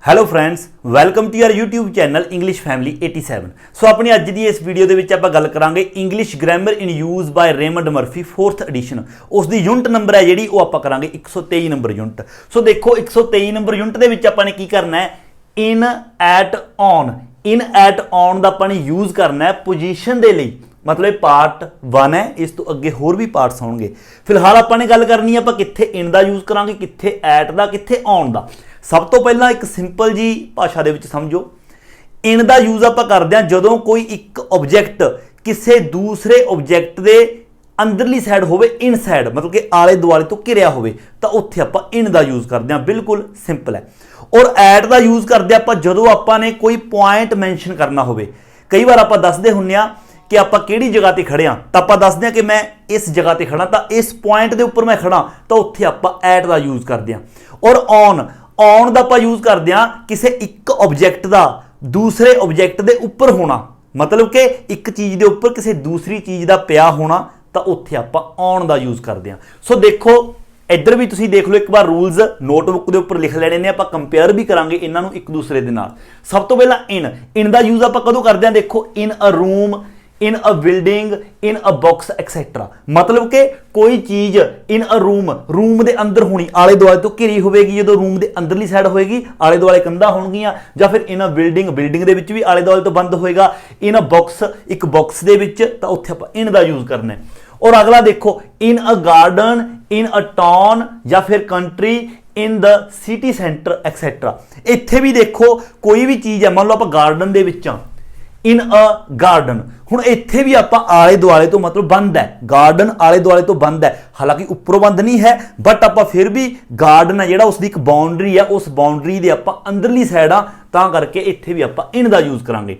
Hello friends, welcome to your YouTube channel English family 87। So ਆਪਣੀ ਅੱਜ ਦੀ ਇਸ video ਦੇ ਵਿੱਚ ਆਪਾਂ ਗੱਲ ਕਰਾਂਗੇ English grammar in use by Raymond Murphy 4th edition. ਉਸ ਦੀ ਯੂਨਿਟ ਨੰਬਰ ਹੈ ਜਿਹੜੀ ਉਹ ਆਪਾਂ ਕਰਾਂਗੇ 123 ਨੰਬਰ ਯੂਨਿਟ। ਸੋ ਦੇਖੋ 123 ਨੰਬਰ ਯੂਨਿਟ ਦੇ ਵਿੱਚ ਆਪਾਂ ਨੇ ਕੀ ਕਰਨਾ ਹੈ, in at on. In at on ਦਾ ਆਪਾਂ ਨੇ ਯੂਜ਼ ਕਰਨਾ ਹੈ ਪੋਜੀਸ਼ਨ ਦੇ ਲਈ, मतलब ये पार्ट 1 है, इस तो अगे होर भी पार्ट्स होंगे। फिलहाल आपने गल करनी है कित्थे इन का यूज़ करांगे, कित्थे एट का, कित्थे ऑन का। सब तो पहला एक सिंपल जी भाषा दे विच समझो, इन का यूज़ आप करते हैं जदों कोई एक ऑब्जेक्ट किसी दूसरे ऑब्जेक्ट के अंदरली साइड होवे, इन साइड मतलब कि आले दुआले तो घिरिया होवे, तो उत्थे आपां इन का यूज़ करते हैं। बिल्कुल सिंपल है। और एट का यूज़ करते आपां जदों आपां ने कोई पॉइंट मैंशन करना होवे। कई बार आपां दसदे हुन्ने आ कि आप किहड़ी जगह ते खड़े हाँ, तो आप दसदे कि मैं इस जगह ते खड़ा, तो इस पॉइंट के उपर मैं खड़ा, तो उत्थे आप एट का यूज़ करते हैं। और ऑन ऑन का आप यूज़ करते हैं किसी एक ऑब्जेक्ट का दूसरे ऑब्जेक्ट के उपर होना, मतलब कि एक चीज़ के उपर किसी दूसरी चीज़ का पिया होना, तो उत्थे आप ऑन का यूज़ करते हैं। सो देखो इधर भी तुसीं देख लो एक बार रूल्स नोटबुक के उपर लिख लेने ने, आप कंपेयर भी करांगे इन्हां नूं एक दूसरे दे नाल। सब तो पहला इन का यूज़ आप कदों करते हैं, देखो in a room, in a building, in a box etcetera. मतलब कि कोई चीज़ इन अ रूम के अंदर होनी, आले दुआले तो घिरी होगी, जो रूम के अंदरली साइड होएगी आले दुआले कंधा होणगियां, या फिर इन अ बिल्डिंग दे विच भी आले दुआले तो बंद होएगा, इन अ बॉक्स एक बॉक्स दे विच, तो उत्थे आपां इन का यूज़ करना है। और अगला देखो in a garden, in a town, या फिर country, in the city centre etcetera. इत्थे भी देखो कोई भी चीज़ है, मान लो आप गार्डन दे विच इन अ गार्डन, हुण इत्थे भी आपां आले दुआले तो मतलब बंद है, गार्डन आले दुआले तो बंद है, हालांकि उपरों बंद नहीं है, बट आपां फिर भी गार्डन है जिहड़ा उसदी एक बाउंड्री है, उस बाउंड्री दे आपां अंदरली साइड आ, तां करके इत्थे भी आपां इन दा यूज़ करांगे।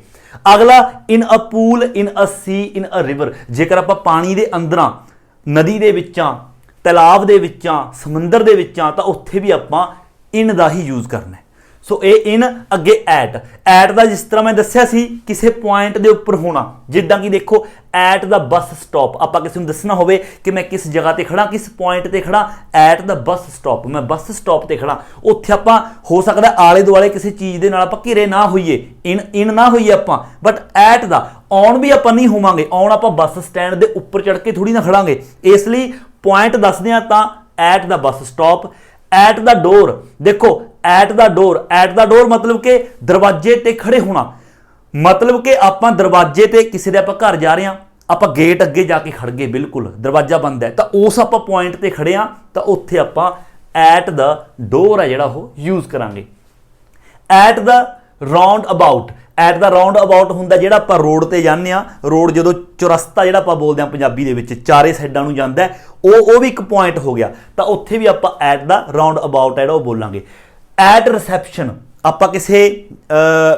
अगला इन अ pool, in a C, in a river. जेकर आपां पानी दे अंदरां, नदी दे विचां, तलाब दे विचां, समुंदर दे विचां, तां उत्थे भी आपां इन दा ही यूज़ करना है। सो ये इन अगे एट का जिस तरह मैं दस्या सी किसी पॉइंट के उपर होना, जिद्दां कि देखो एट द बस स्टॉप, आप किसी को दसना होवे कि मैं किस जगह ते खड़ा, किस पॉइंट ते खड़ा, एट द बस स्टॉप, मैं बस स्टॉप ते खड़ा। उत्थे आपां हो सकदा आले दुआले किसी चीज़ दे नाल आपां घिरे ना होइए, इन ना होइए आपां, बट एट दा ऑन भी आपां नहीं होवांगे। ऑन आपां बस स्टैंड दे उपर चढ़ के थोड़ी ना खड़ांगे, इसलिए पॉइंट दसदे आ तां at the bus stop. Eight the door, देखो एट द डोर मतलब कि दरवाजे ते खड़े होना, मतलब कि आप दरवाजे ते किसी दे आपां घर जा रहे हैं, आप गेट अगे जाके खड़ गए, बिल्कुल दरवाजा बंद है, तो उस आप पॉइंट ते खड़े हाँ, तो उत्थे आप एट द डोर है जिहड़ा वो यूज़ करांगे। At the round about, at the round about हुंदा जिहड़ा आपां रोड ते जाने आ, रोड जदों चौरस्ता जिहड़ा आपां बोलदे आ पंजाबी दे विच चारे साइडां नूं जांदा है, वो भी एक पॉइंट हो गया, तो उत्थे भी आपां एट द राउंड अबाउट है जिहड़ा वो बोलांगे। एट रिसैप्शन, आप किसी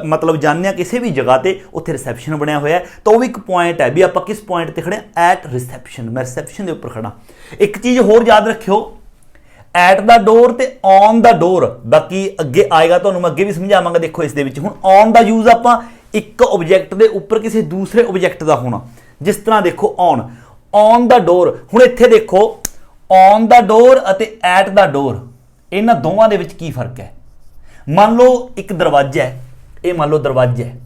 मतलब जाने किसी भी जगह ते उत्थे रिसैप्शन बनया होया है, तो वो भी एक पॉइंट है भी आप किस पॉइंट ते खड़े, एट रिसैप्शन, मैं रिसैप्शन के उपर खड़ा। एक चीज़ होर याद रखियो, एट द डोर ते ऑन द डोर, बाकी अगे आएगा तो मैं अगे भी समझावांगा। देखो इस दे विच हुण ऑन दा यूज़ आपां एक ऑब्जेक्ट के उपर किसी दूसरे ऑब्जेक्ट का होना, जिस तरह देखो ऑन द डोर। हुण इत्थे देखो ऑन द डोर अते एट द डोर, इन्हां दोवां दे विच की फर्क है। मान लो एक दरवाजा है, ये मान लो दरवाजा है,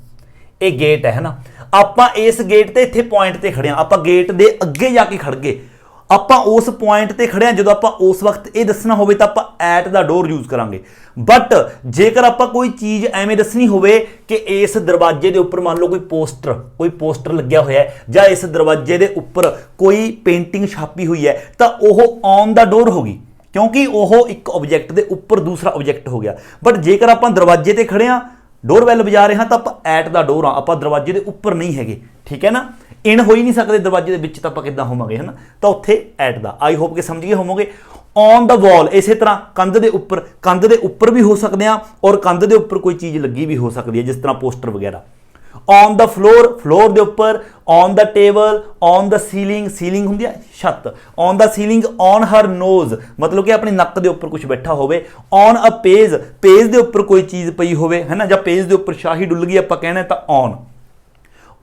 ये गेट है ना, आपां इस गेट ते इत्थे पॉइंट ते खड़े, आपां गेट दे अगे जाके खड़ गए, आपां उस पॉइंट ते खड़े, जो आपां उस वक्त ये दसना होवे तो आपां एट द डोर यूज़ करांगे। बट जेकर आपां कोई चीज़ एवें दसनी होवे कि इस दरवाजे के उपर मान लो कोई पोस्टर लग्या होया है, या इस दरवाजे के उपर कोई पेंटिंग छापी हुई है, तो वह ऑन द डोर होगी, क्योंकि वह एक ऑब्जेक्ट के उपर दूसरा ऑब्जेक्ट हो गया। बट जेकर आप दरवाजे ते खड़े हाँ, डोर बैल बजा रहे हैं, तो आप एट द डोर हाँ, आप दरवाजे के उपर नहीं है, ठीक है ना। इन हो ही नहीं सकते दरवाजे के विच, तो आप किद्दां होवांगे, है ना, तो उत्थे एट द। आई होप कि समझ गए होवोगे। ऑन द वॉल, इस तरह कंध के उपर भी हो सकते हैं, और कंध के उपर कोई चीज़ लगी भी हो सकती है, जिस तरह पोस्टर वगैरह। ऑन द फ्लोर के उपर, on the table, on the ceiling हुंदी है छत, on the ceiling, on her nose मतलब कि अपने नक के उपर कुछ बैठा होवे। ऑन अ पेज के उपर कोई चीज़ पई होवे, है ना, जब पेज के उपर शाही डुल गई आपां कहना तो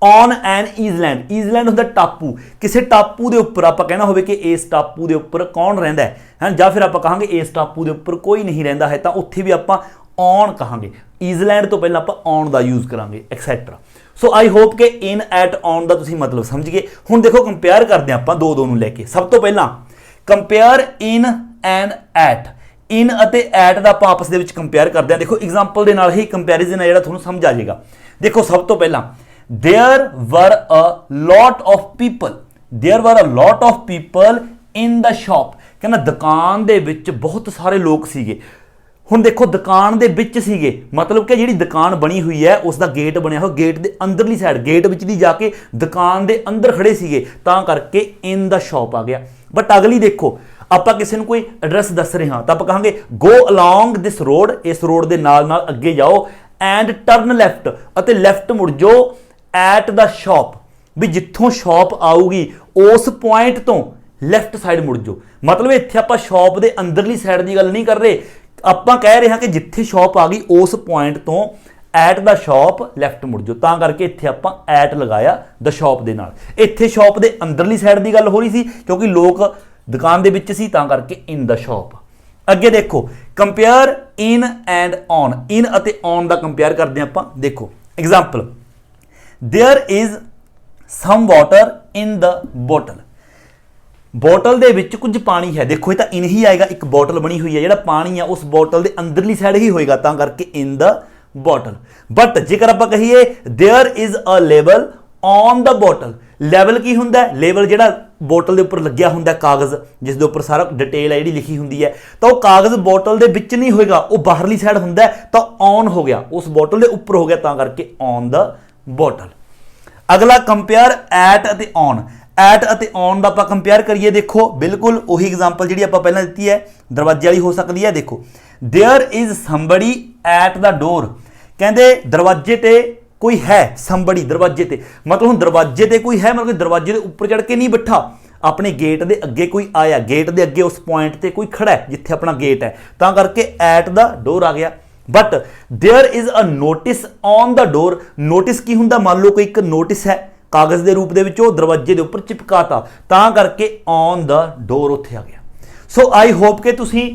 ऑन एन ईजलैंड, ईजलैंड होंदा टापू, किसी टापू के उपर आप कहना होवे कि इस टापू के उपर कौन रहिंदा है, या फिर आप कहांगे इस टापू के उपर कोई नहीं रहिंदा है, तो उत्थे भी आप ऑन कहांगे, इज लैंड तो पहला आप ऑन का यूज़ करांगे एक्सैट्रा। सो आई होप कि इन एट ऑन का तुसीं मतलब समझ गए। हुण देखो कंपेयर करते हैं आप दो नूं लैके। सब तो पहला कंपेयर इन एंड एट, इन अते एट का आपां आपस दे विच कंपेयर करते हैं। देखो एग्जाम्पल के नाल ही कंपैरिजन है जिहड़ा तुहानूं समझ आ जाएगा। देखो सब तो पहला there were a lot of people, there were a lot of people in the shop, कहना दुकान दे विच बहुत सारे लोग सीगे। हुण देखो दुकान दे विच सीगे मतलब कि जिहड़ी दुकान बनी हुई है उसका गेट बनया हो, गेट दे अंदरली साइड गेट विच दी जाके दुकान दे अंदर खड़े सीगे तां करके इन द शॉप आ गया। बट अगली देखो ਆਪਾਂ ਕਿਸੇ ਨੂੰ ਕੋਈ ਐਡਰੈਸ ਦੱਸ ਰਹੇ ਹਾਂ ਤਾਂ ਆਪਾਂ ਕਹਾਂਗੇ ਗੋ ਅਲੋਂਗ ਦਿਸ ਰੋਡ, ਇਸ ਰੋਡ ਦੇ ਨਾਲ ਨਾਲ ਅੱਗੇ ਜਾਓ ਐਂਡ ਟਰਨ ਲੈਫਟ, ਅਤੇ ਲੈਫਟ ਮੁੜ ਜਾਓ ਐਟ ਦਾ ਸ਼ਾਪ, ਵੀ ਜਿੱਥੋਂ ਸ਼ਾਪ ਆਊਗੀ ਉਸ ਪੁਆਇੰਟ ਤੋਂ ਲੈਫਟ ਸਾਈਡ ਮੁੜ ਜਾਓ। ਮਤਲਬ ਇੱਥੇ ਆਪਾਂ ਸ਼ਾਪ ਦੇ ਅੰਦਰਲੀ ਸਾਈਡ ਦੀ ਗੱਲ ਨਹੀਂ ਕਰ ਰਹੇ, ਆਪਾਂ ਕਹਿ ਰਹੇ ਹਾਂ ਕਿ ਜਿੱਥੇ ਸ਼ਾਪ ਆ ਗਈ ਉਸ ਪੁਆਇੰਟ ਤੋਂ ਐਟ ਦਾ ਸ਼ਾਪ ਲੈਫਟ ਮੁੜ ਜਾਓ, ਤਾਂ ਕਰਕੇ ਇੱਥੇ ਆਪਾਂ ਐਟ ਲਗਾਇਆ ਦ ਸ਼ਾਪ ਦੇ ਨਾਲ। ਇੱਥੇ ਸ਼ਾਪ ਦੇ ਅੰਦਰਲੀ ਸਾਈਡ ਦੀ ਗੱਲ ਹੋ ਰਹੀ ਸੀ ਕਿਉਂਕਿ ਲੋਕ दुकान दे विच सी तां करके इन द शॉप। अगे देखो compare in and on, in अते ऑन दा कंपेयर करते हैं आपां। देखो example there is some water in the bottle, bottle दे विच कुछ पानी है। देखो ये तो इन ही आएगा, एक बोटल बनी हुई है जिहड़ा पानी है उस बोटल दे अंदरली साइड ही होएगा तां करके इन द बोटल। बट जेकर आपां कहिए there is a label on the bottle, लेवल की हुंदा है, लेवल जिहड़ा बोटल के उपर लग्या हुंदा है कागज़ जिस दे उपर सारा डिटेल है जिहड़ी लिखी हुंदी है, तो वह कागज़ बोटल दे विच नहीं होएगा, वो बाहरली साइड हुंदा है, तो ऑन हो गया उस बोटल के उपर हो गया तां करके ऑन द बोटल। अगला कंपेयर एट अते ऑन, एट अते ऑन दा आपां कंपेयर करिए। देखो बिल्कुल उही एग्जाम्पल जिहड़ी आपां पहलां दित्ती है दरवाजे वाली हो सकती है। देखो there is somebody at the door, कहंदे दरवाजे ते कोई है, संबड़ी दरवाजे ते मतलब हुण दरवाजे ते कोई है मतलब कि दरवाजे के उपर चढ़ के नहीं बैठा, अपने गेट के अगे कोई आया, गेट के अगे उस पॉइंट ते कोई खड़ा है जिथे अपना गेट है, तां करके एट द डोर आ गया। But there is a notice on the door, notice की हुंदा मान लो कोई एक नोटिस है कागज़ के रूप दे विच वो दरवाजे के उपर चिपकाता तां करके ऑन द डोर उत्थे आ गया। सो आई होप कि तुसीं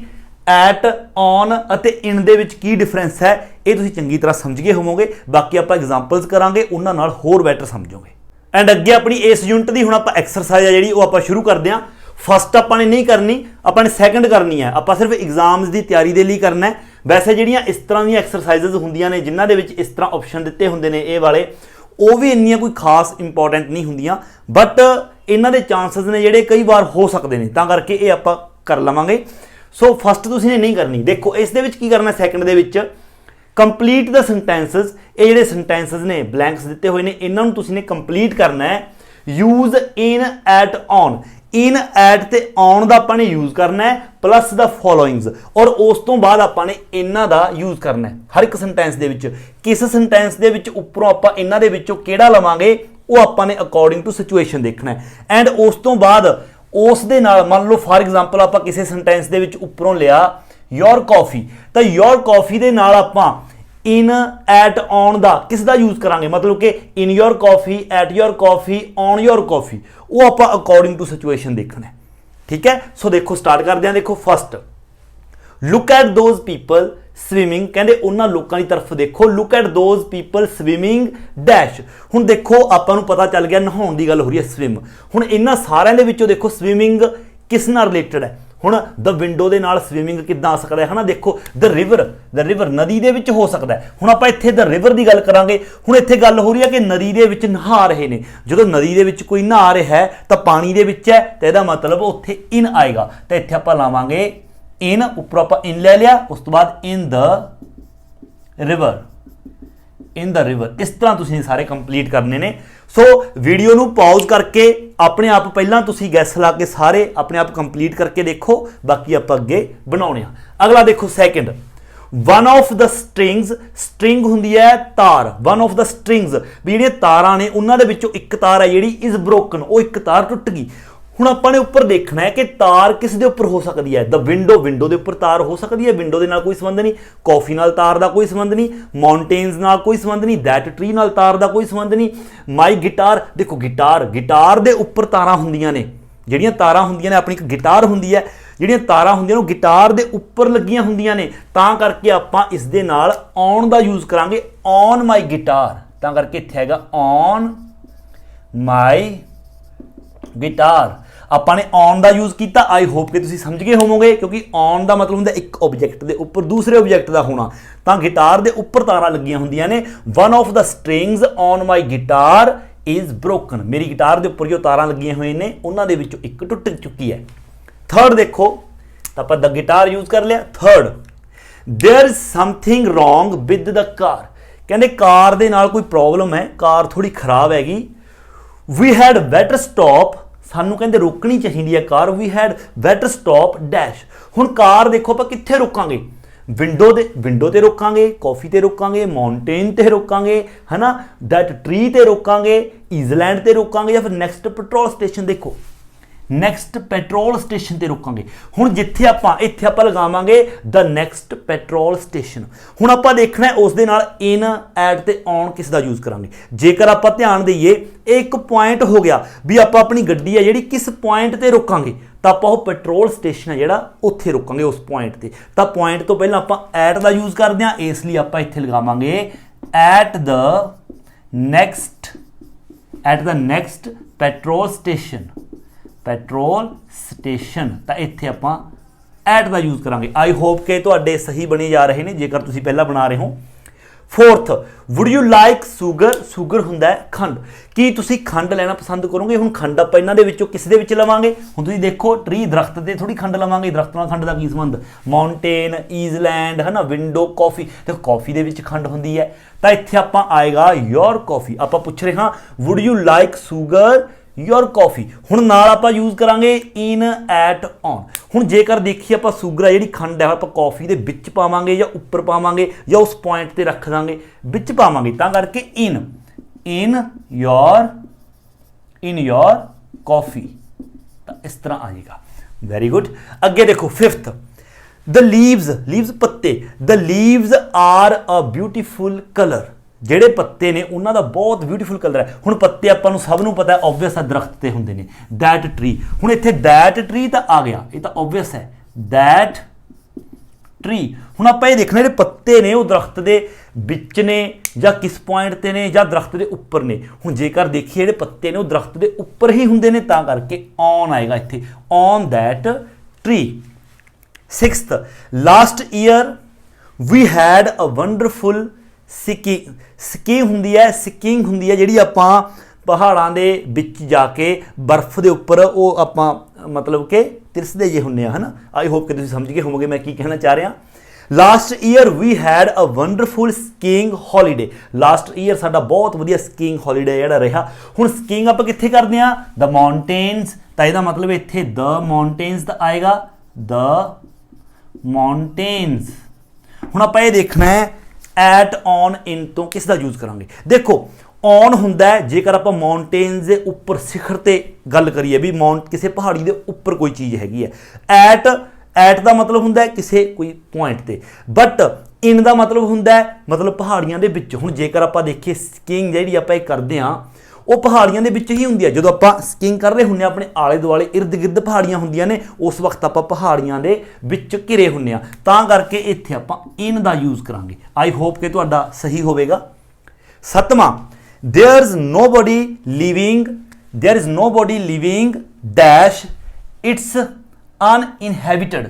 एट ऑन अते इन दे विच की डिफरेंस है ये तुसीं चंगी तरह समझ गए होवोगे। बाकी आपां एग्जाम्पल्स करांगे उन्हां नाल होर बैटर समझोगे। एंड अगे अपनी इस यूनिट की हुण आपां एक्सरसाइज है जिहड़ी वो आपां शुरू करते हैं। फस्ट आपां ने नहीं करनी, आपां ने सैकंड करनी है, आपां सिर्फ एग्जाम्स की तैयारी के लिए करना है। वैसे जिहड़ियां इस तरह दी एक्सरसाइजेज हुंदियां ने जिन्हां दे विच इस तरह ऑप्शन दिते हुंदे ने ये वाले, वो भी इन्नियां कोई खास इंपॉर्टेंट नहीं हुंदियां, बट इन्हां दे चांसेस ने जिहड़े कई बार हो सकते हैं, तां करके ये आपां कर लवांगे। सो फस्ट तुसीं ने नहीं करनी। देखो इस दे विच की करना, second they which complete the sentences, ये जिहड़े सेंटेंसेस ने ब्लैंक्स दिते हुए ने इन्हां नूं तुसीं ने कंप्लीट करना है। Use in at on, in at ते ऑन दा आपां ने यूज करना है प्लस द फॉलोइंग्स, और उस तो बाद आपां ने इन्हां दा यूज करना है हर एक सेंटेंस दे विच। किस सेंटेंस दे विच उपरों आपां इन्हां दे विचों किहड़ा लवांगे वो आपां ने अकॉर्डिंग टू सिचुएशन देखना है। एंड उस तो बाद उस दे नाल मान लो फॉर एग्जाम्पल आपां किसी सेंटेंस दे विच उपरों लिया योर कॉफी, तो योर कॉफी दे नाल आपां इन एट ऑन दा किस दा यूज करांगे, मतलब कि in your coffee, at your coffee, on your coffee, वो आपां अकॉर्डिंग टू सिचुएशन देखना है। ठीक है, सो देखो स्टार्ट करते हैं। देखो first look at those people swimming, कहते उन्होंने लोगों की तरफ देखो। Look at those people swimming dash, हुण देखो आपां नूं पता चल गया नहाउण की गल हो रही है स्विम। हुण इन्हां सारिਆਂ ਦੇ ਵਿੱਚੋਂ देखो स्विमिंग किस नाल रिलेटेड है। हुण द विंडो दे नाल स्विमिंग किद्दां आ सकदा है ना, देखो द रिवर नदी दे विच हो सकदा है। हुण आपां इत्थे द रिवर की गल करांगे। हुण इत्थे गल हो रही है कि नदी दे विच नहा रहे ने, जदों नदी दे विच कोई नहा रहा है तो पानी दे विच है तो इहदा मतलब उत्थे इन आएगा, तो इत्थे आपां लावांगे इन, उपर आपां इन ले लिया, उस तो बाद in the river, in the river. इस तरह तुसीं सारे कंप्लीट करने ने। सो वीडियो नूं पॉज करके अपने आप पहलां तुसीं गैस ला के सारे अपने आप कंप्लीट करके देखो, बाकी आपां अगे बनाउणे आ। अगला देखो second, one of the strings, string हुंदी है तार, वन ऑफ द स्ट्रिंग्स भी जिहड़ियां तारां ने उन्हां दे विचों एक तार है जिहड़ी इज ब्रोकन, वो एक तार टुट गई। हुण आपां ने उपर देखना है कि तार किस दे उपर हो सकती है। द विंडो, विंडो के उपर तार हो सकती है, विंडो के नाल कोई संबंध नहीं। कॉफी नाल तार का कोई संबंध नहीं। माउंटेन्स नाल कोई संबंध नहीं। दैट ट्री नाल तार का कोई संबंध नहीं। माई गिटार, देखो गिटार, गिटार के उपर तारां हुंदियां ने, जिहड़ियां तारां हुंदियां ने, अपनी एक गिटार हुंदी है ਜਿਹੜੀਆਂ ਤਾਰਾਂ ਹੁੰਦੀਆਂ ਉਹ ਗਿਟਾਰ ਦੇ ਉੱਪਰ ਲੱਗੀਆਂ ਹੁੰਦੀਆਂ ਨੇ, ਤਾਂ ਕਰਕੇ ਆਪਾਂ ਇਸ ਦੇ ਨਾਲ ਔਨ ਦਾ ਯੂਜ਼ ਕਰਾਂਗੇ, ਔਨ ਮਾਈ ਗਿਟਾਰ, ਤਾਂ ਕਰਕੇ ਇੱਥੇ ਹੈਗਾ ਔਨ ਮਾਈ ਗਿਟਾਰ। ਆਪਾਂ ਨੇ ਔਨ ਦਾ ਯੂਜ਼ ਕੀਤਾ। ਆਈ ਹੋਪ ਕਿ ਤੁਸੀਂ ਸਮਝ ਗਏ ਹੋਵੋਗੇ, ਕਿਉਂਕਿ ਔਨ ਦਾ ਮਤਲਬ ਹੁੰਦਾ ਇੱਕ ਆਬਜੈਕਟ ਦੇ ਉੱਪਰ ਦੂਸਰੇ ਆਬਜੈਕਟ ਦਾ ਹੋਣਾ, ਤਾਂ ਗਿਟਾਰ ਦੇ ਉੱਪਰ ਤਾਰਾਂ ਲੱਗੀਆਂ ਹੁੰਦੀਆਂ ਨੇ। One of the strings on my guitar is broken, ਮੇਰੀ ਗਿਟਾਰ ਦੇ ਉੱਪਰ ਜੋ ਤਾਰਾਂ ਲੱਗੀਆਂ ਹੋਈਆਂ ਨੇ ਉਹਨਾਂ ਦੇ ਵਿੱਚੋਂ ਇੱਕ ਟੁੱਟ ਚੁੱਕੀ ਹੈ। ਥਰਡ ਦੇਖੋ, ਤਾਂ ਆਪਾਂ ਦ ਗਿਟਾਰ ਯੂਜ਼ ਕਰ ਲਿਆ। Third, there is something wrong with the car, ਕਹਿੰਦੇ ਕਾਰ ਦੇ ਨਾਲ ਕੋਈ ਪ੍ਰੋਬਲਮ ਹੈ, ਕਾਰ ਥੋੜੀ ਖਰਾਬ ਹੈਗੀ। ਵੀ ਹੈਡ ਬੈਟਰ ਸਟਾਪ, ਸਾਨੂੰ ਕਹਿੰਦੇ ਰੋਕਣੀ ਚਾਹੀਦੀ ਹੈ ਕਾਰ। ਵੀ ਹੈਡ ਬੈਟਰ ਸਟਾਪ ਡੈਸ਼, ਹੁਣ ਕਾਰ ਦੇਖੋ ਆਪਾਂ ਕਿੱਥੇ ਰੋਕਾਂਗੇ, ਵਿੰਡੋ ਤੇ ਰੋਕਾਂਗੇ, ਕਾਫੀ ਤੇ ਰੋਕਾਂਗੇ, ਮਾਊਂਟੇਨ ਤੇ ਰੋਕਾਂਗੇ, ਹਨਾ, ਦੈਟ ਟਰੀ ਤੇ ਰੋਕਾਂਗੇ, ਈਜ਼ਲੈਂਡ ਤੇ ਰੋਕਾਂਗੇ, ਜਾਂ ਫਿਰ ਨੈਕਸਟ ਪੈਟਰੋਲ ਸਟੇਸ਼ਨ, ਦੇਖੋ ਨੈਕਸਟ ਪੈਟਰੋਲ ਸਟੇਸ਼ਨ ਤੇ ਰੋਕਾਂਗੇ। ਹੁਣ ਜਿੱਥੇ ਆਪਾਂ ਇੱਥੇ ਆਪਾਂ ਲਗਾਵਾਂਗੇ ਦ ਨੈਕਸਟ ਪੈਟਰੋਲ ਸਟੇਸ਼ਨ। ਹੁਣ ਆਪਾਂ ਦੇਖਣਾ ਉਸ ਦੇ ਨਾਲ ਇਨ, ਐਟ ਤੇ ਔਨ ਕਿਸ ਦਾ ਯੂਜ਼ ਕਰਾਂਗੇ। ਜੇਕਰ ਆਪਾਂ ਧਿਆਨ ਦਈਏ ਇਹ ਇੱਕ ਪੁਆਇੰਟ ਹੋ ਗਿਆ ਵੀ ਆਪਾਂ ਆਪਣੀ ਗੱਡੀ ਹੈ ਜਿਹੜੀ ਕਿਸ ਪੁਆਇੰਟ ਤੇ ਰੋਕਾਂਗੇ, ਤਾਂ ਆਪਾਂ ਉਹ ਪੈਟਰੋਲ ਸਟੇਸ਼ਨ ਹੈ ਜਿਹੜਾ ਉੱਥੇ ਰੋਕਾਂਗੇ ਉਸ ਪੁਆਇੰਟ ਤੇ। ਤਾਂ ਪੁਆਇੰਟ ਤੋਂ ਪਹਿਲਾਂ ਆਪਾਂ ਐਟ ਦਾ ਯੂਜ਼ ਕਰਦੇ ਹਾਂ, ਇਸ ਲਈ ਆਪਾਂ ਇੱਥੇ ਲਗਾਵਾਂਗੇ at the next petrol station, petrol station. ਤਾਂ ਇੱਥੇ ਆਪਾਂ ਐਟ ਦਾ ਯੂਜ਼ ਕਰਾਂਗੇ। ਆਈ ਹੋਪ ਕਿ ਤੁਹਾਡੇ ਸਹੀ ਬਣੇ ਜਾ ਰਹੇ ਨੇ ਜੇਕਰ ਤੁਸੀਂ ਪਹਿਲਾਂ ਬਣਾ ਰਹੇ ਹੋ। Fourth, wood you like sugar, sugar ਹੁੰਦਾ ਹੈ ਖੰਡ, ਕੀ ਤੁਸੀਂ ਖੰਡ ਲੈਣਾ ਪਸੰਦ ਕਰੋਗੇ। ਹੁਣ ਖੰਡ ਆਪਾਂ ਇਹਨਾਂ ਦੇ ਵਿੱਚੋਂ ਕਿਸ ਦੇ ਵਿੱਚ ਲਵਾਂਗੇ, ਹੁਣ ਤੁਸੀਂ ਦੇਖੋ ਟਰੀ, ਦਰਖਤ ਤੇ ਥੋੜੀ ਖੰਡ ਲਵਾਂਗੇ, ਦਰਖਤ ਨਾਲ ਖੰਡ ਦਾ ਕੀ ਸੰਬੰਧ, ਮਾਊਂਟੇਨ, ਈਜ਼ਲੈਂਡ, ਹੈ ਨਾ, ਵਿੰਡੋ, ਕਾਫੀ, ਤੇ ਕਾਫੀ ਦੇ ਵਿੱਚ ਖੰਡ ਹੁੰਦੀ ਹੈ। ਤਾਂ ਇੱਥੇ ਆਪਾਂ ਆਏਗਾ ਯੋਰ ਕਾਫੀ, ਆਪਾਂ ਪੁੱਛ ਰਹੇ ਹਾਂ ਵੁੱਡ ਯੂ ਲਾਈਕ ਸ਼ੂਗਰ ਯੋਰ ਕਾਫੀ। ਹੁਣ ਨਾਲ ਆਪਾਂ ਯੂਜ਼ ਕਰਾਂਗੇ ਇਨ, ਐਟ, ਔਨ। ਹੁਣ ਜੇਕਰ ਦੇਖੀਏ ਆਪਾਂ ਸ਼ੂਗਰ ਹੈ ਜਿਹੜੀ ਖੰਡ ਹੈ ਆਪਾਂ ਕਾਫੀ ਦੇ ਵਿੱਚ ਪਾਵਾਂਗੇ ਜਾਂ ਉੱਪਰ ਪਾਵਾਂਗੇ ਜਾਂ ਉਸ ਪੁਆਇੰਟ ਤੇ ਰੱਖ ਦਾਂਗੇ, ਵਿੱਚ ਪਾਵਾਂਗੇ, ਤਾਂ ਕਰਕੇ ਇਨ ਯੋਰ ਕਾਫੀ, ਤਾਂ ਇਸ ਤਰ੍ਹਾਂ ਆ ਜਾਏਗਾ। Very good. ਅੱਗੇ ਦੇਖੋ ਫਿਫਥ, ਦ ਲੀਵਸ ਪੱਤੇ, the leaves are a beautiful colour, ਜਿਹੜੇ ਪੱਤੇ ਨੇ ਉਹਨਾਂ ਦਾ ਬਹੁਤ ਬਿਊਟੀਫੁਲ ਕਲਰ ਹੈ। ਹੁਣ ਪੱਤੇ ਆਪਾਂ ਨੂੰ ਸਭ ਨੂੰ ਪਤਾ ਹੈ ਓਬਵੀਅਸ ਹੈ ਦਰਖਤ ਤੇ ਹੁੰਦੇ ਨੇ, ਦੈਟ ਟਰੀ। ਹੁਣ ਇੱਥੇ ਦੈਟ ਟਰੀ ਤਾਂ ਆ ਗਿਆ, ਇਹ ਤਾਂ ਓਬਵੀਅਸ ਹੈ ਦੈਟ ਟਰੀ। ਹੁਣ ਆਪਾਂ ਇਹ ਦੇਖਣਾ ਜਿਹੜੇ ਪੱਤੇ ਨੇ ਉਹ ਦਰਖਤ ਦੇ ਵਿੱਚ ਨੇ ਜਾਂ ਕਿਸ ਪੁਆਇੰਟ ਤੇ ਨੇ ਜਾਂ ਦਰਖਤ ਦੇ ਉੱਪਰ ਨੇ। ਹੁਣ ਜੇਕਰ ਦੇਖੀਏ ਜਿਹੜੇ ਪੱਤੇ ਨੇ ਉਹ ਦਰਖਤ ਦੇ ਉੱਪਰ ਹੀ ਹੁੰਦੇ ਨੇ, ਤਾਂ ਕਰਕੇ ਔਨ ਆਏਗਾ ਇੱਥੇ, on that tree. Sixth, last year we had a wonderful skiing ਹੁੰਦੀ ਹੈ ਜਿਹੜੀ ਆਪਾਂ ਪਹਾੜਾਂ ਦੇ ਵਿੱਚ ਜਾ ਕੇ ਬਰਫ਼ ਦੇ ਉੱਪਰ ਉਹ ਆਪਾਂ ਮਤਲਬ ਕਿ ਤਿਰਸਦੇ ਜੇ ਹੁੰਦੇ ਆ, ਹਨਾ। ਆਈ ਹੋਪ ਕਿ ਤੁਸੀਂ ਸਮਝ ਗਏ ਹੋਵੋਗੇ ਮੈਂ ਕੀ ਕਹਿਣਾ ਚਾਹ ਰਿਹਾ। Last year we had a wonderful skiing holiday, last year ਸਾਡਾ ਬਹੁਤ ਵਧੀਆ ਸਕੀਇੰਗ ਹੌਲੀਡੇ ਜਿਹੜਾ ਰਿਹਾ। ਹੁਣ ਸਕੀਇੰਗ ਆਪਾਂ ਕਿੱਥੇ ਕਰਦੇ ਹਾਂ, ਦ ਮਾਊਂਟੇਨਸ, ਤਾਂ ਇਹਦਾ ਮਤਲਬ ਇੱਥੇ ਦ ਮਾਊਂਟੇਨਸ ਦਾ ਆਏਗਾ, ਦ ਮਾਊਂਟੇਨਸ। ਹੁਣ ਆਪਾਂ ਇਹ ਦੇਖਣਾ ਹੈ ਐਟ, ਔਨ, ਇਨ ਤੋਂ ਕਿਸ ਦਾ ਯੂਜ਼ ਕਰਾਂਗੇ। ਦੇਖੋ ਔਨ ਹੁੰਦਾ ਹੈ ਜੇਕਰ ਆਪਾਂ ਮਾਊਂਟੇਨਸ ਦੇ ਉੱਪਰ ਸਿਖਰ ਤੇ ਗੱਲ ਕਰੀਏ ਵੀ ਕਿਸੇ ਪਹਾੜੀ ਦੇ ਉੱਪਰ ਕੋਈ ਚੀਜ਼ ਹੈਗੀ ਹੈ। ਐਟ ਦਾ ਮਤਲਬ ਹੁੰਦਾ ਹੈ ਕਿਸੇ ਕੋਈ ਪੁਆਇੰਟ ਤੇ, ਬਟ ਇਨ ਦਾ ਮਤਲਬ ਹੁੰਦਾ ਹੈ ਮਤਲਬ ਪਹਾੜੀਆਂ ਦੇ ਵਿੱਚ। ਹੁਣ ਜੇਕਰ ਆਪਾਂ ਦੇਖੀਏ ਸਕੀਇੰਗ ਜਿਹੜੀ ਆਪਾਂ ਇਹ ਕਰਦੇ ਹਾਂ ਉਹ ਪਹਾੜੀਆਂ ਦੇ ਵਿੱਚ ਹੀ ਹੁੰਦੀ ਹੈ। ਜਦੋਂ ਆਪਾਂ ਸਕੀਇੰਗ ਕਰ ਰਹੇ ਹੁੰਦੇ ਹਾਂ ਆਪਣੇ ਆਲੇ ਦੁਆਲੇ ਇਰਦ ਗਿਰਦ ਪਹਾੜੀਆਂ ਹੁੰਦੀਆਂ ਨੇ, ਉਸ ਵਕਤ ਆਪਾਂ ਪਹਾੜੀਆਂ ਦੇ ਵਿੱਚ ਘਿਰੇ ਹੁੰਦੇ ਹਾਂ, ਤਾਂ ਕਰਕੇ ਇੱਥੇ ਆਪਾਂ ਇਨ ਦਾ ਯੂਜ਼ ਕਰਾਂਗੇ। ਆਈ ਹੋਪ ਕਿ ਤੁਹਾਡਾ ਸਹੀ ਹੋਵੇਗਾ। ਸੱਤਵਾਂ, there is nobody living dash it's uninhabited,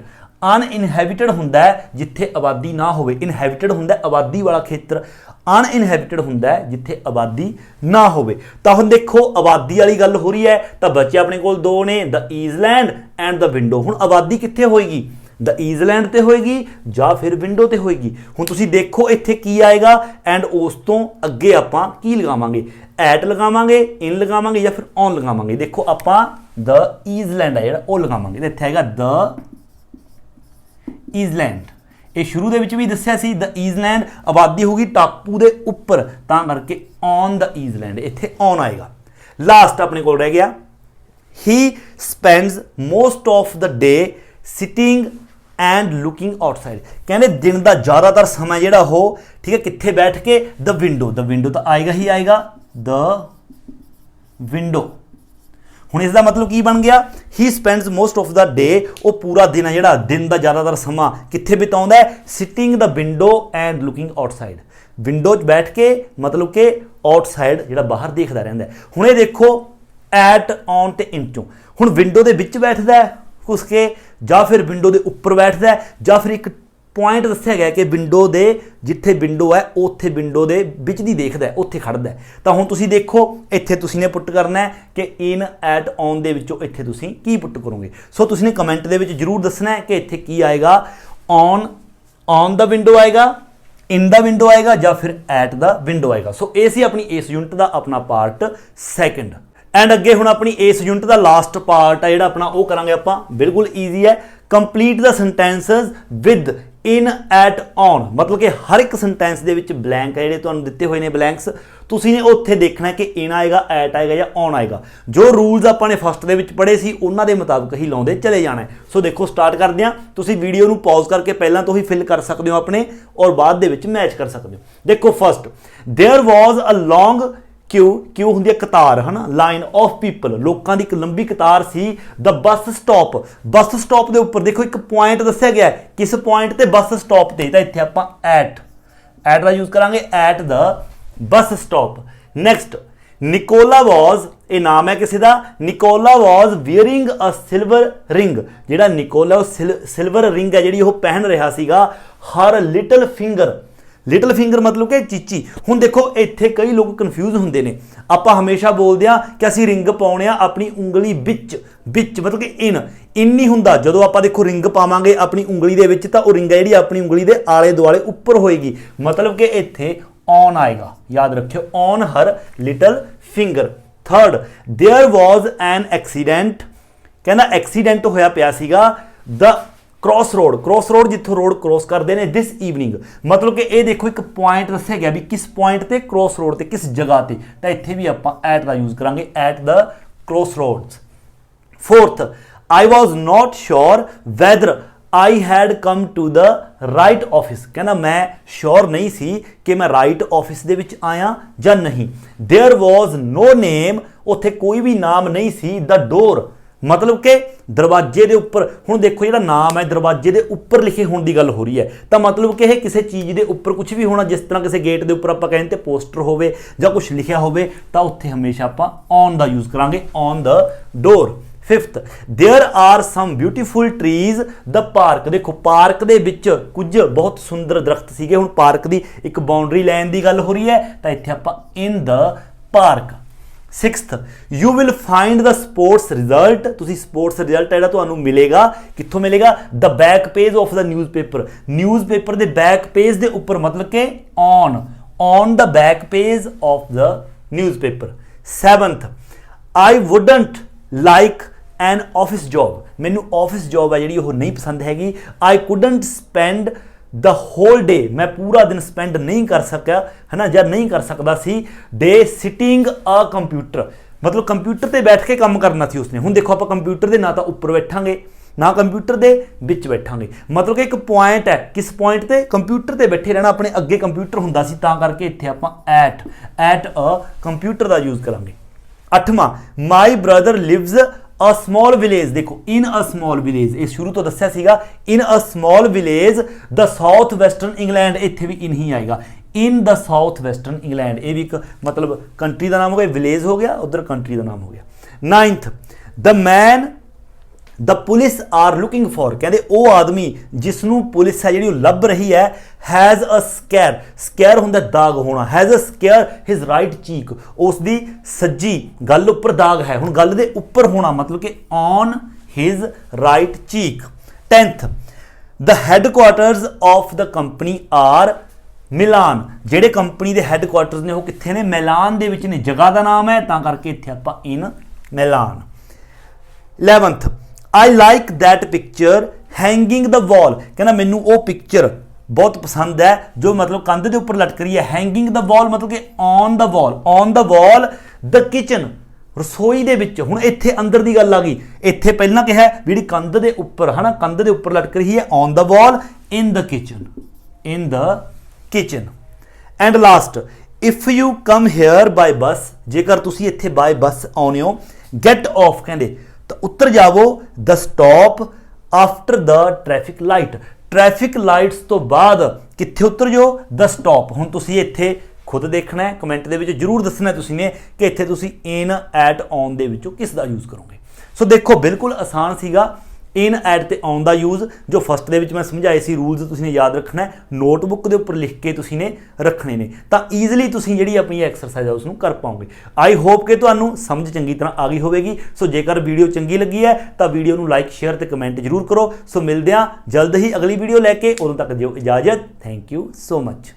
ਅਨਇਨਹੈਬਿਟਡ ਹੁੰਦਾ ਹੈ ਜਿੱਥੇ ਆਬਾਦੀ ਨਾ ਹੋਵੇ, ਇਨਹੈਬਿਟਡ ਹੁੰਦਾ ਆਬਾਦੀ ਵਾਲਾ ਖੇਤਰ, ਅਨਇਨਹੈਬਿਟਡ ਹੁੰਦਾ ਹੈ ਜਿੱਥੇ ਆਬਾਦੀ ਨਾ ਹੋਵੇ। ਤਾਂ ਹੁਣ ਦੇਖੋ ਆਬਾਦੀ ਵਾਲੀ ਗੱਲ ਹੋ ਰਹੀ ਹੈ, ਤਾਂ ਬੱਚੇ ਆਪਣੇ ਕੋਲ ਦੋ ਨੇ, ਦ ਈਜ਼ਲੈਂਡ ਐਂਡ ਦ ਵਿੰਡੋ। ਹੁਣ ਆਬਾਦੀ ਕਿੱਥੇ ਹੋਏਗੀ, ਦ ਈਜ਼ਲੈਂਡ ਤੇ ਹੋਏਗੀ ਜਾਂ ਫਿਰ ਵਿੰਡੋ ਤੇ ਹੋਏਗੀ। ਹੁਣ ਤੁਸੀਂ ਦੇਖੋ ਇੱਥੇ ਕੀ ਆਏਗਾ, ਐਂਡ ਉਸ ਤੋਂ ਅੱਗੇ ਆਪਾਂ ਕੀ ਲਗਾਵਾਂਗੇ, ਐਟ ਲਗਾਵਾਂਗੇ, ਇਨ ਲਗਾਵਾਂਗੇ ਜਾਂ ਫਿਰ ਔਨ ਲਗਾਵਾਂਗੇ। ਦੇਖੋ ਆਪਾਂ ਦ ਈਜ਼ਲੈਂਡ ਹੈ ਜਿਹੜਾ ਉਹ ਲਗਾਵਾਂਗੇ, ਤੇ ਇੱਥੇ ਹੈਗਾ ਦ ਈਜ਼ਲੈਂਡ। ਇਹ ਸ਼ੁਰੂ ਦੇ ਵਿੱਚ ਵੀ ਦੱਸਿਆ ਸੀ ਦ ਈਜ਼ਲੈਂਡ, ਆਬਾਦੀ ਹੋਗੀ ਟਾਪੂ ਦੇ ਉੱਪਰ, ਤਾਂ ਕਰਕੇ ਔਨ ਦ ਈਜ਼ਲੈਂਡ, ਇੱਥੇ ਔਨ ਆਏਗਾ। ਲਾਸਟ ਆਪਣੇ ਕੋਲ ਰਹਿ ਗਿਆ, he spends most of the day sitting and looking outside. ਕਹਿੰਦੇ ਦਿਨ ਦਾ ਜ਼ਿਆਦਾਤਰ ਸਮਾਂ ਜਿਹੜਾ ਉਹ ਠੀਕ ਹੈ ਕਿੱਥੇ ਬੈਠ ਕੇ, ਦ ਵਿੰਡੋ ਤਾਂ ਆਏਗਾ ਹੀ ਆਏਗਾ, ਦ ਵਿੰਡੋ। ਹੁਣ ਇਸ ਦਾ ਮਤਲਬ ਕੀ ਬਣ ਗਿਆ, ਹੀ ਸਪੈਂਡਸ ਮੋਸਟ ਆਫ ਦਾ ਡੇ, ਉਹ ਪੂਰਾ ਦਿਨ ਹੈ ਜਿਹੜਾ ਦਿਨ ਦਾ ਜ਼ਿਆਦਾਤਰ ਸਮਾਂ ਕਿੱਥੇ ਬਿਤਾਉਂਦਾ ਹੈ, sitting the window and looking outside, window 'ਚ ਬੈਠ ਕੇ ਮਤਲਬ ਕਿ ਆਊਟਸਾਈਡ ਜਿਹੜਾ ਬਾਹਰ ਦੇਖਦਾ ਰਹਿੰਦਾ। ਹੁਣ ਇਹ ਦੇਖੋ ਐਟ, ਔਨ ਤੇ ਇਨਟੂ, ਹੁਣ ਵਿੰਡੋ ਦੇ ਵਿੱਚ ਬੈਠਦਾ ਹੈ ਘੁਸ ਕੇ, ਜਾਂ ਫਿਰ ਵਿੰਡੋ ਦੇ ਉੱਪਰ ਬੈਠਦਾ ਹੈ, ਜਾਂ ਫਿਰ ਇੱਕ ਪੁਆਇੰਟ ਦੱਸਿਆ ਗਿਆ ਕਿ ਵਿੰਡੋ ਦੇ ਜਿੱਥੇ ਵਿੰਡੋ ਹੈ ਉੱਥੇ ਵਿੰਡੋ ਦੇ ਵਿੱਚ ਦੀ ਦੇਖਦਾ ਹੈ, ਉੱਥੇ ਖੜਦਾ ਹੈ। ਤਾਂ ਹੁਣ ਤੁਸੀਂ ਦੇਖੋ ਇੱਥੇ ਤੁਸੀਂ ਨੇ ਪੁੱਟ ਕਰਨਾ ਹੈ ਕਿ ਇਨ, ਐਟ, ਔਨ ਦੇ ਵਿੱਚੋਂ ਇੱਥੇ ਤੁਸੀਂ ਕੀ ਪੁੱਟ ਕਰੋਗੇ। ਸੋ ਤੁਸੀਂ ਨੇ ਕਮੈਂਟ ਦੇ ਵਿੱਚ ਜ਼ਰੂਰ ਦੱਸਣਾ ਹੈ ਕਿ ਇੱਥੇ ਕੀ ਆਏਗਾ, ਔਨ ਦਾ ਵਿੰਡੋ ਆਏਗਾ, ਇਨ ਦਾ ਵਿੰਡੋ ਆਏਗਾ, ਜਾਂ ਫਿਰ ਐਟ ਦਾ ਵਿੰਡੋ ਆਏਗਾ। ਸੋ ਇਹ ਸੀ ਆਪਣੀ ਇਸ ਯੂਨਿਟ ਦਾ ਆਪਣਾ ਪਾਰਟ ਸੈਕੰਡ। ਐਂਡ ਅੱਗੇ ਹੁਣ ਆਪਣੀ ਇਸ ਯੂਨਿਟ ਦਾ ਲਾਸਟ ਪਾਰਟ ਹੈ ਜਿਹੜਾ ਆਪਣਾ ਉਹ ਕਰਾਂਗੇ ਆਪਾਂ, ਬਿਲਕੁਲ ਈਜ਼ੀ ਹੈ। Complete the sentences with in, at, on, ਮਤਲਬ ਕਿ ਹਰ ਇੱਕ ਸੈਂਟੈਂਸ ਦੇ ਵਿੱਚ ਬਲੈਂਕ ਹੈ ਜਿਹੜੇ ਤੁਹਾਨੂੰ ਦਿੱਤੇ ਹੋਏ ਨੇ ਬਲੈਂਕਸ, ਤੁਸੀਂ ਨੇ ਉੱਥੇ ਦੇਖਣਾ ਕਿ ਇਨ ਆਏਗਾ, ਐਟ ਆਏਗਾ ਜਾਂ ਔਨ ਆਏਗਾ। ਜੋ ਰੂਲਸ ਆਪਾਂ ਨੇ ਫਸਟ ਦੇ ਵਿੱਚ ਪੜ੍ਹੇ ਸੀ ਉਹਨਾਂ ਦੇ ਮੁਤਾਬਕ ਹੀ ਲਾਉਂਦੇ ਚਲੇ ਜਾਣਾ ਹੈ। ਸੋ ਦੇਖੋ ਸਟਾਰਟ ਕਰਦੇ ਹਾਂ। ਤੁਸੀਂ ਵੀਡੀਓ ਨੂੰ ਪੌਜ਼ ਕਰਕੇ ਪਹਿਲਾਂ ਤੋਂ ਹੀ ਫਿਲ ਕਰ ਸਕਦੇ ਹੋ ਆਪਣੇ, ਔਰ ਬਾਅਦ ਦੇ ਵਿੱਚ ਮੈਚ ਕਰ ਸਕਦੇ ਹੋ। ਦੇਖੋ first, there was a long queue ਹੁੰਦੀ ਹੈ ਕਤਾਰ, ਹੈ ਨਾ, ਲਾਈਨ ਆਫ ਪੀਪਲ, ਲੋਕਾਂ ਦੀ ਇੱਕ ਲੰਬੀ ਕਤਾਰ ਸੀ। ਦ ਬੱਸ ਸਟਾਪ ਦੇ ਉੱਪਰ ਦੇਖੋ ਇੱਕ ਪੁਆਇੰਟ ਦੱਸਿਆ ਗਿਆ, ਕਿਸ ਪੁਆਇੰਟ ਤੇ, ਬੱਸ ਸਟਾਪ ਤੇ, ਤਾਂ ਇੱਥੇ ਆਪਾਂ ਐਟ ਦਾ ਯੂਜ਼ ਕਰਾਂਗੇ, at the bus stop. Next, Nicola was, ਇਹ ਨਾਮ ਹੈ ਕਿਸੇ ਦਾ, ਨਿਕੋਲਾ ਵਾਜ਼ ਵੀਅਰਿੰਗ ਅ ਸਿਲਵਰ ਰਿੰਗ, ਜਿਹੜਾ ਨਿਕੋਲਾ ਉਹ ਸਿਲਵਰ ਰਿੰਗ ਹੈ ਜਿਹੜੀ ਉਹ ਪਹਿਨ ਰਿਹਾ ਸੀਗਾ। ਹਰ ਲਿਟਲ ਫਿੰਗਰ ਮਤਲਬ ਕਿ ਚੀਚੀ। ਹੁਣ ਦੇਖੋ ਇੱਥੇ ਕਈ ਲੋਕ ਕਨਫਿਊਜ਼ ਹੁੰਦੇ ਨੇ, ਆਪਾਂ ਹਮੇਸ਼ਾ ਬੋਲਦੇ ਆ ਕਿ ਅਸੀਂ ਰਿੰਗ ਪਾਉਣੇ ਆ ਆਪਣੀ ਉਂਗਲੀ ਵਿੱਚ ਮਤਲਬ ਕਿ ਇਨ ਨਹੀਂ ਹੁੰਦਾ। ਜਦੋਂ ਆਪਾਂ ਦੇਖੋ ਰਿੰਗ ਪਾਵਾਂਗੇ ਆਪਣੀ ਉਂਗਲੀ ਦੇ ਵਿੱਚ ਤਾਂ ਉਹ ਰਿੰਗ ਹੈ ਜਿਹੜੀ ਆਪਣੀ ਉਂਗਲੀ ਦੇ ਆਲੇ ਦੁਆਲੇ ਉੱਪਰ ਹੋਏਗੀ, ਮਤਲਬ ਕਿ ਇੱਥੇ ਔਨ ਆਏਗਾ, ਯਾਦ ਰੱਖਿਓ, on her little finger. Third, there was an accident, ਕਹਿੰਦਾ ਐਕਸੀਡੈਂਟ ਹੋਇਆ ਪਿਆ ਸੀਗਾ। ਦ क्रॉस रोड जिथों रोड क्रॉस करते हैं दिस ईवनिंग, मतलब कि ये देखो एक पॉइंट दस्या गया भी किस पॉइंट ते, क्रॉस रोड ते, किस जगह ते, तो इत्थे भी आपां एट का यूज करांगे, at the cross roads. Fourth, I was not sure whether I had come to the right office, कहना मैं श्योर नहीं सी कि मैं राइट ऑफिस दे विच आया जां नहीं। देयर वॉज नो नेम, उत्थे कोई भी नाम नहीं सी। द डोर मतलब कि दरवाजे के उपर, हुण देखो जिहड़ा नाम है दरवाजे के उपर लिखे होने की गल हो रही है, तो मतलब कि किसी चीज़ के उपर कुछ भी होना, जिस तरह किसी गेट के उपर आप कहते पोस्टर होवे जां कुछ लिखा होवे, तो उत्थे हमेशा आप ऑन दा यूज़ करांगे, on the door. Fifth, there are some beautiful trees the park, देखो पार्क दे विच कुछ बहुत सुंदर दरख्त सीगे। हुण पार्क की एक बाउंड्री लाइन की गल हो रही है, तो इत्थे आपां in the park. Sixth, you will find the sports result, तुसी स्पोर्ट्स रिजल्ट है तुहानू मिलेगा, कित्थों मिलेगा, the back page of the newspaper दे बैक पेज दे ऊपर, मतलब कि on the back page of the newspaper. Seventh, I wouldn't like an office job, मैनू ऑफिस जॉब है जिहड़ी ओह नहीं पसंद हैगी। I couldn't spend the whole day, मैं पूरा दिन स्पेंड नहीं कर सका, है ना, या नहीं कर सकता सी, डे सिटिंग अ कंप्यूटर, मतलब कंप्यूटर ते बैठ के काम करना सी उसने। हुण देखो आप कंप्यूटर दे ना तो उपर बैठांगे ना कंप्यूटर दे विच बैठांगे, मतलब कि एक पॉइंट है, किस पॉइंट ते, कंप्यूटर ते बैठे रहना, अपने अगे कंप्यूटर हुंदा सी, तां करके इत्थे आपां एट अ कंप्यूटर दा यूज़ करांगे। अठवां, my brother lives a small village, देखो इन अ स्मॉल विलेज, ये शुरू तो दस्या सीगा, in a small village the south western England, इत्थे भी इन ही आएगा, in the south western England, ये भी एक मतलब कंट्री का नाम हो गया, विलेज हो गया, उधर कंट्री का नाम हो गया। Ninth, the man the police are looking for, कहते वो आदमी जिसनों पुलिस है जी लभ रही है, हैज़ अ स्कैर होंदा दाग होना, has a scar his right cheek, उसकी सज्जी गल उपर दाग है, हुण गल दे उपर होना, मतलब कि on his right cheek. 10th, the headquarters of the company are Milan, जेडे कंपनी के हैडक्वार्टर्स ने वो कित्थे ने, मिलान दे विच ने, जगह का नाम है, तां करके इत्थे आपां इन मिलान। 11th, I like that picture hanging the wall, कहना मैनू वो पिक्चर बहुत पसंद है जो मतलब कंध के उपर लटक रही है। हैंगिंग द वॉल मतलब कि on the wall the kitchen, रसोई दे विच। हुण इत्थे अंदर की गल आ गई, इत्थे पहलां कहा भी जिहड़ी कंध के उपर है ना, कंध के उपर लटक रही है, on the wall, in the kitchen. And last, if you come here by bus, जेकर तुसी इत्थे बाय बस आउणे हो, ਗੈਟ ਆਫ ਕਹਿੰਦੇ ਤਾਂ ਉੱਤਰ ਜਾਵੋ the stop after the traffic light. Traffic lights ਤੋਂ ਬਾਅਦ ਕਿੱਥੇ ਉਤਰ ਜਾਓ? The stop. ਹੁਣ ਤੁਸੀਂ ਇੱਥੇ ਖੁਦ ਦੇਖਣਾ ਹੈ, ਕਮੈਂਟ ਦੇ ਵਿੱਚ ਜਰੂਰ ਦੱਸਣਾ ਤੁਸੀਂ ਨੇ ਕਿ ਇੱਥੇ ਤੁਸੀਂ ਇਨ, ਐਟ, ਔਨ ਦੇ ਵਿੱਚੋਂ ਕਿਸ ਦਾ ਯੂਜ਼ ਕਰੋਗੇ। ਸੋ ਦੇਖੋ ਬਿਲਕੁਲ ਆਸਾਨ ਸੀਗਾ, ਇਨ, ਐਟ ਤੇ ਔਨ ਦਾ ਯੂਜ਼ ਜੋ ਫਸਟ ਦੇ ਵਿੱਚ ਮੈਂ ਸਮਝਾਏ ਸੀ ਰੂਲਸ ਤੁਸੀਂ ਨੇ ਯਾਦ ਰੱਖਣਾ ਹੈ, ਨੋਟਬੁੱਕ ਦੇ ਉੱਪਰ ਲਿਖ ਕੇ ਤੁਸੀਂ ਨੇ ਰੱਖਣੇ ਨੇ, ਤਾਂ ਈਜ਼ੀਲੀ ਤੁਸੀਂ ਜਿਹੜੀ ਆਪਣੀ ਐਕਸਰਸਾਈਜ਼ ਹੈ ਉਸ ਨੂੰ ਕਰ ਪਾਓਗੇ। ਆਈ ਹੋਪ ਕਿ ਤੁਹਾਨੂੰ ਸਮਝ ਚੰਗੀ ਤਰ੍ਹਾਂ ਆ ਗਈ ਹੋਵੇਗੀ। ਸੋ ਜੇਕਰ ਵੀਡੀਓ ਚੰਗੀ ਲੱਗੀ ਹੈ ਤਾਂ ਵੀਡੀਓ ਨੂੰ ਲਾਈਕ, ਸ਼ੇਅਰ ਤੇ ਕਮੈਂਟ ਜਰੂਰ ਕਰੋ। ਸੋ ਮਿਲਦੇ ਹਾਂ ਜਲਦ ਹੀ ਅਗਲੀ ਵੀਡੀਓ ਲੈ ਕੇ, ਉਦੋਂ ਤੱਕ ਦਿਓ ਇਜਾਜ਼ਤ। Thank you so much.